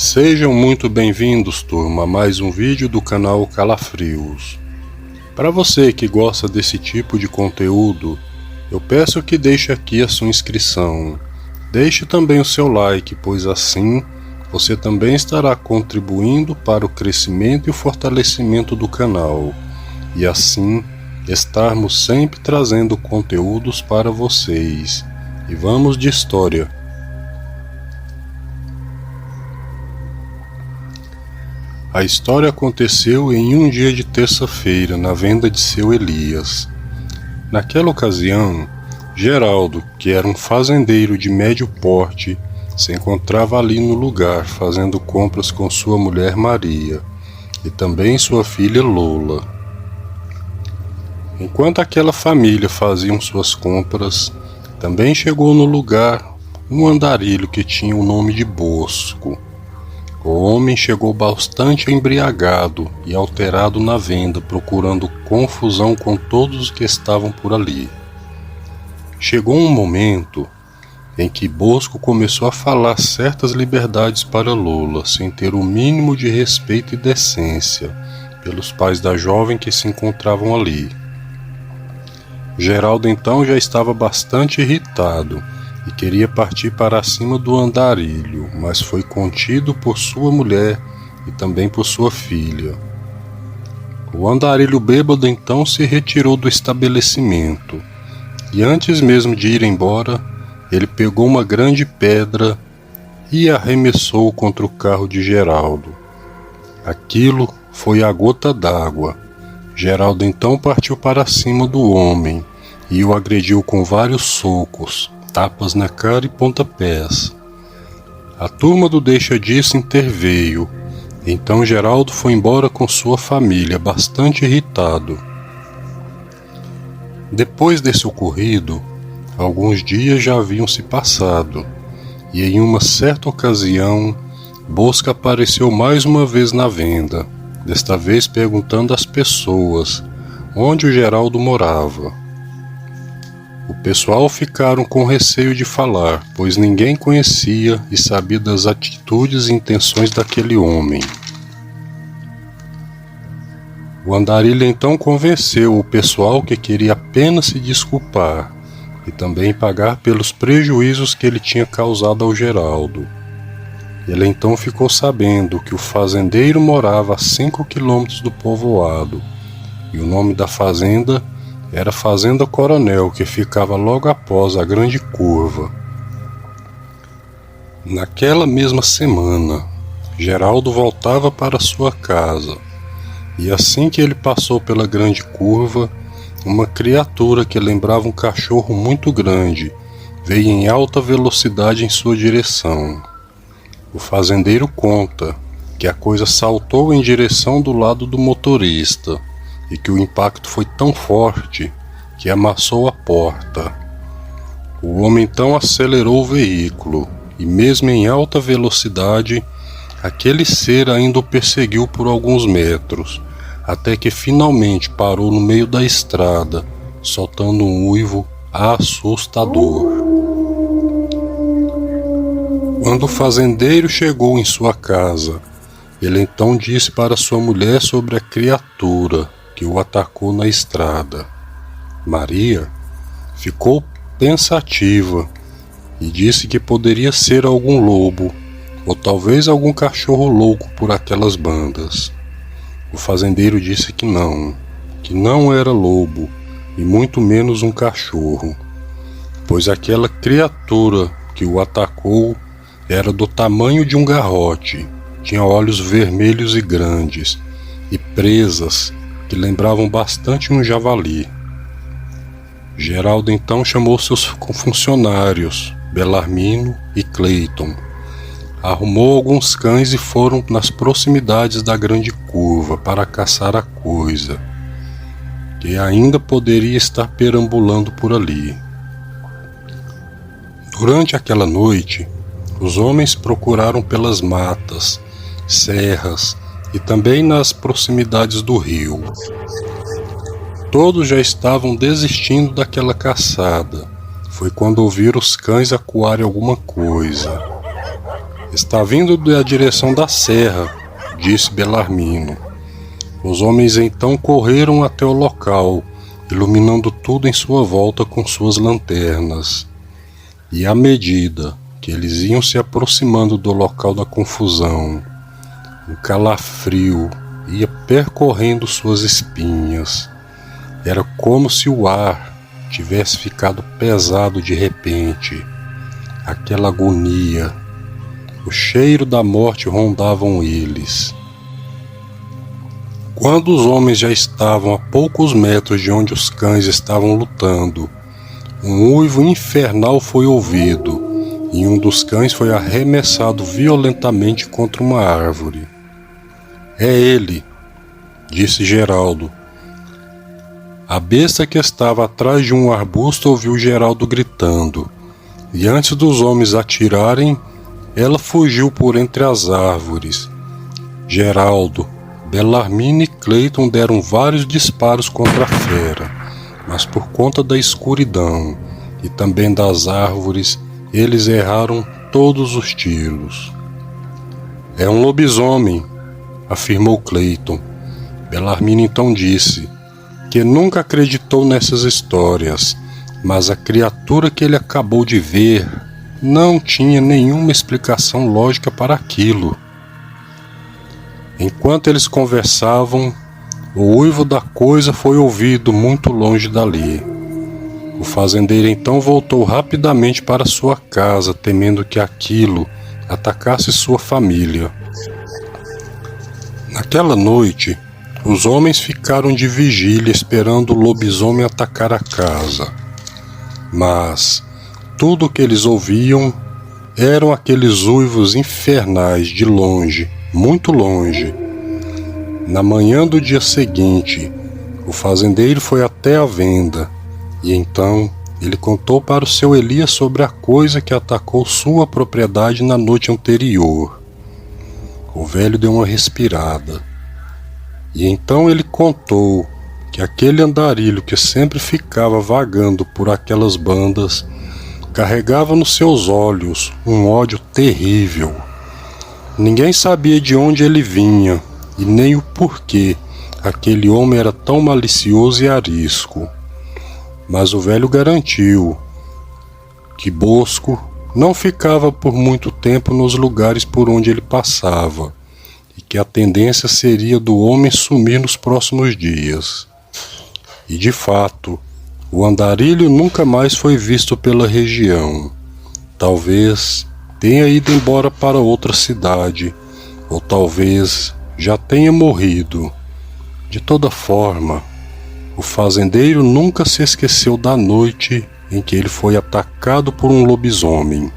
Sejam muito bem-vindos, turma, a mais um vídeo do canal Calafrios. Para você que gosta desse tipo de conteúdo, eu peço que deixe aqui a sua inscrição. Deixe também o seu like, pois assim você também estará contribuindo para o crescimento e o fortalecimento do canal, e assim estarmos sempre trazendo conteúdos para vocês. E vamos de história. A história aconteceu em um dia de terça-feira, na venda de seu Elias. Naquela ocasião, Geraldo, que era um fazendeiro de médio porte, se encontrava ali no lugar fazendo compras com sua mulher Maria e também sua filha Lola. Enquanto aquela família faziam suas compras, também chegou no lugar um andarilho que tinha o nome de Bosco. O homem chegou bastante embriagado e alterado na venda, procurando confusão com todos os que estavam por ali. Chegou um momento em que Bosco começou a falar certas liberdades para Lola, sem ter o mínimo de respeito e decência pelos pais da jovem que se encontravam ali. Geraldo então já estava bastante irritado e queria partir para cima do andarilho, mas foi contido por sua mulher e também por sua filha. O andarilho bêbado então se retirou do estabelecimento, e antes mesmo de ir embora, ele pegou uma grande pedra e arremessou contra o carro de Geraldo. Aquilo foi a gota d'água. Geraldo então partiu para cima do homem e o agrediu com vários socos, tapas na cara e pontapés. A turma do Deixa Disso interveio, então Geraldo foi embora com sua família, bastante irritado. Depois desse ocorrido, alguns dias já haviam se passado, e em uma certa ocasião, Bosco apareceu mais uma vez na venda, desta vez perguntando às pessoas onde o Geraldo morava. O pessoal ficaram com receio de falar, pois ninguém conhecia e sabia das atitudes e intenções daquele homem. O andarilho então convenceu o pessoal que queria apenas se desculpar e também pagar pelos prejuízos que ele tinha causado ao Geraldo. Ele então ficou sabendo que o fazendeiro morava a 5 quilômetros do povoado, e o nome da fazenda era Fazenda Coronel, que ficava logo após a grande curva. Naquela mesma semana, Geraldo voltava para sua casa, e assim que ele passou pela grande curva, uma criatura que lembrava um cachorro muito grande veio em alta velocidade em sua direção. O fazendeiro conta que a coisa saltou em direção do lado do motorista e que o impacto foi tão forte que amassou a porta. O homem então acelerou o veículo e, mesmo em alta velocidade, aquele ser ainda o perseguiu por alguns metros, até que finalmente parou no meio da estrada, soltando um uivo assustador. Quando o fazendeiro chegou em sua casa, ele então disse para sua mulher sobre a criatura que o atacou na estrada. Maria ficou pensativa e disse que poderia ser algum lobo, ou talvez algum cachorro louco por aquelas bandas. O fazendeiro disse que não era lobo, e muito menos um cachorro, pois aquela criatura que o atacou era do tamanho de um garrote, tinha olhos vermelhos e grandes, e presas que lembravam bastante um javali. Geraldo então chamou seus funcionários, Belarmino e Cleiton. Arrumou alguns cães e foram nas proximidades da grande curva para caçar a coisa, que ainda poderia estar perambulando por ali. Durante aquela noite, os homens procuraram pelas matas, serras e também nas proximidades do rio. Todos já estavam desistindo daquela caçada. Foi quando ouviram os cães acuarem alguma coisa. Está vindo da direção da serra, disse Belarmino. Os homens então correram até o local, iluminando tudo em sua volta com suas lanternas. E à medida que eles iam se aproximando do local da confusão, um calafrio ia percorrendo suas espinhas. Era como se o ar tivesse ficado pesado de repente. Aquela agonia, o cheiro da morte rondavam eles. Quando os homens já estavam a poucos metros de onde os cães estavam lutando, um uivo infernal foi ouvido, e um dos cães foi arremessado violentamente contra uma árvore. É ele, disse Geraldo. A besta que estava atrás de um arbusto ouviu Geraldo gritando, e antes dos homens atirarem, ela fugiu por entre as árvores. Geraldo, Belarmino e Clayton deram vários disparos contra a fera, mas por conta da escuridão e também das árvores, eles erraram todos os tiros. É um lobisomem, afirmou Clayton. Belarmino então disse que nunca acreditou nessas histórias, mas a criatura que ele acabou de ver não tinha nenhuma explicação lógica para aquilo. Enquanto eles conversavam, o uivo da coisa foi ouvido muito longe dali. O fazendeiro então voltou rapidamente para sua casa, temendo que aquilo atacasse sua família. Naquela noite, os homens ficaram de vigília esperando o lobisomem atacar a casa. Mas tudo o que eles ouviam eram aqueles uivos infernais de longe, muito longe. Na manhã do dia seguinte, o fazendeiro foi até a venda, e então ele contou para o seu Elias sobre a coisa que atacou sua propriedade na noite anterior. O velho deu uma respirada, e então ele contou que aquele andarilho que sempre ficava vagando por aquelas bandas carregava nos seus olhos um ódio terrível. Ninguém sabia de onde ele vinha e nem o porquê aquele homem era tão malicioso e arisco. Mas o velho garantiu que Bosco não ficava por muito tempo nos lugares por onde ele passava e que a tendência seria do homem sumir nos próximos dias. E de fato, o andarilho nunca mais foi visto pela região. Talvez tenha ido embora para outra cidade, ou talvez já tenha morrido. De toda forma, o fazendeiro nunca se esqueceu da noite em que ele foi atacado por um lobisomem.